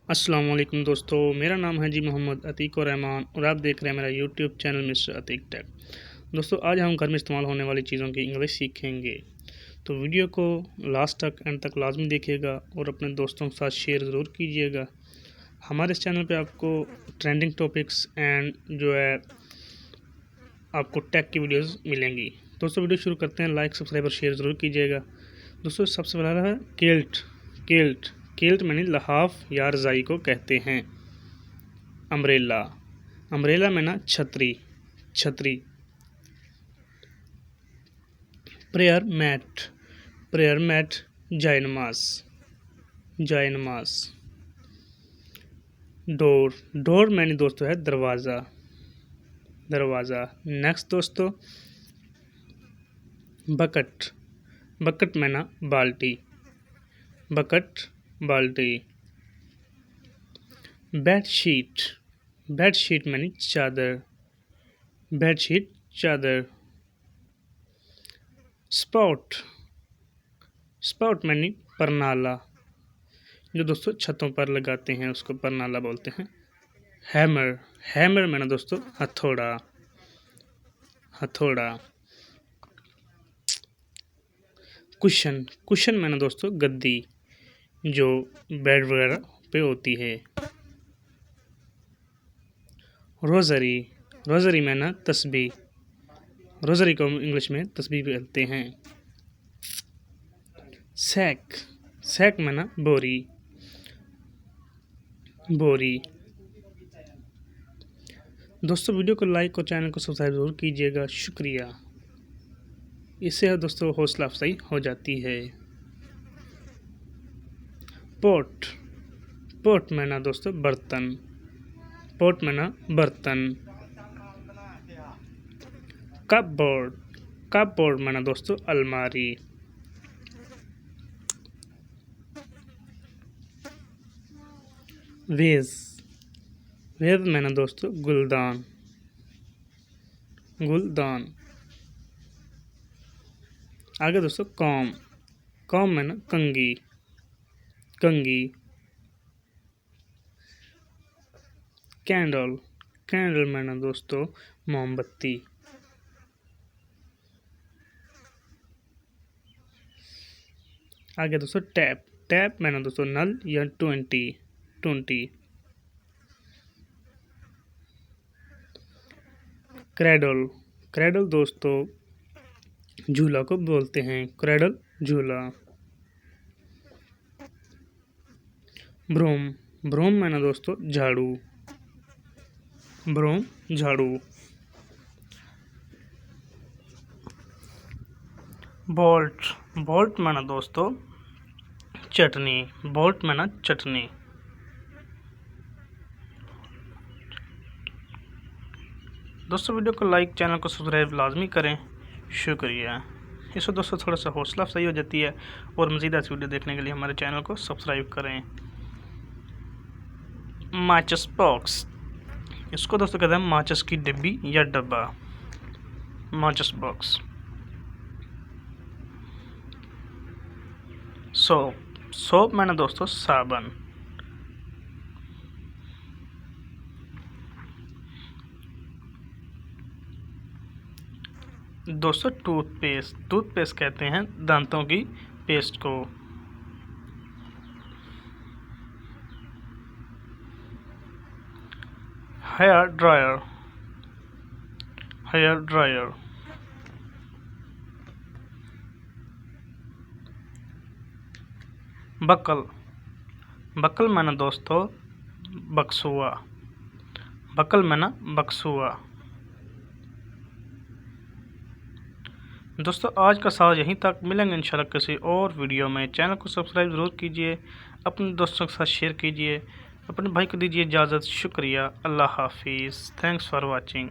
अस्सलाम वालेकुम दोस्तों, मेरा नाम है जी मोहम्मद अतीक और रहमान और आप देख रहे हैं मेरा YouTube channel mister Ateeq tech. दोस्तों, आज हम घर में इस्तेमाल होने वाली चीज़ों की इंग्लिश सीखेंगे, तो वीडियो को लास्ट तक एंड तक लाजमी देखिएगा और अपने दोस्तों के साथ शेयर ज़रूर कीजिएगा। हमारे इस चैनल पे आपको ट्रेंडिंग टॉपिक्स एंड जो है आपको टेक की वीडियोज़ मिलेंगी। दोस्तों, वीडियो शुरू करते हैं। लाइक, सब्सक्राइब और शेयर ज़रूर कीजिएगा। दोस्तों, सबसे पहला है किल्ट। किल्ट किल्ट मैंने लहाफ या रज़ाई को कहते हैं। अम्ब्रेला, अम्ब्रेला में ना छतरी, छतरी। प्रेयर मैट, प्रेयर मैट जायनमाज, जायनमाज। डोर, डोर मैंने दोस्तों है दरवाज़ा, दरवाज़ा। नेक्स्ट दोस्तों बकेट, बकेट में ना बाल्टी, बकेट बाल्टी। बेडशीट, बेडशीट मैंने चादर, बेडशीट चादर। स्पाउट, स्पाउट मैंने परनाला, जो दोस्तों छतों पर लगाते हैं उसको परनाला बोलते हैं। हैमर, हैमर मैंने दोस्तों हथौड़ा, हथौड़ा। कुशन, कुशन मैंने दोस्तों गद्दी, जो बेड वगैरह पे होती है। रोज़री, रोज़री में ना तस्बीह, रोज़री को इंग्लिश में तस्बीह बोलते हैं। सैक, सैक में ना बोरी, बोरी। दोस्तों, वीडियो को लाइक और चैनल को सब्सक्राइब ज़रूर कीजिएगा, शुक्रिया। इससे दोस्तों हौसला अफजाई हो जाती है। पोट, पोट में ना दोस्तों बर्तन, पोट में ना बर्तन। कपबोर्ड, कपबोर्ड में ना दोस्तों अलमारी। वेज, वेज में ना दोस्तों गुलदान, गुलदान। आगे दोस्तों कॉम, कॉम में ना कंघी, कंघी। कैंडल, कैंडल में ना दोस्तों मोमबत्ती। आगे दोस्तों टैप, टैप में ना दोस्तों नल या 20। क्रेडल, क्रेडल दोस्तों झूला को बोलते हैं, क्रेडल झूला। ब्रूम, ब्रूम में ना दोस्तों झाड़ू, ब्रूम झाड़ू। बोल्ट, बोल्ट में ना दोस्तों चटनी, बोल्ट में ना चटनी। दोस्तों, वीडियो को लाइक, चैनल को सब्सक्राइब लाजमी करें, शुक्रिया। इससे दोस्तों थोड़ा सा हौसला अफजाई हो जाती है और मज़ीद ऐसी वीडियो देखने के लिए हमारे चैनल को सब्सक्राइब करें। माचिस बॉक्स, इसको दोस्तों कहते हैं माचिस की डिब्बी या डब्बा, माचिस बॉक्स। सोप, सोप मैंने दोस्तों साबुन। दोस्तों टूथपेस्ट, टूथपेस्ट कहते हैं दांतों की पेस्ट को। Hair dryer, hair dryer. Buckle, buckle में ना दोस्तों बक्सुआ, बकल में ना बक्सुआ। दोस्तों, आज का साथ यहीं तक, मिलेंगे इंशाल्लाह किसी और वीडियो में। चैनल को सब्सक्राइब ज़रूर कीजिए, अपने दोस्तों के साथ शेयर कीजिए, अपने भाई को दीजिए इजाज़त। शुक्रिया, अल्लाह हाफिज़, थैंक्स फॉर वाचिंग।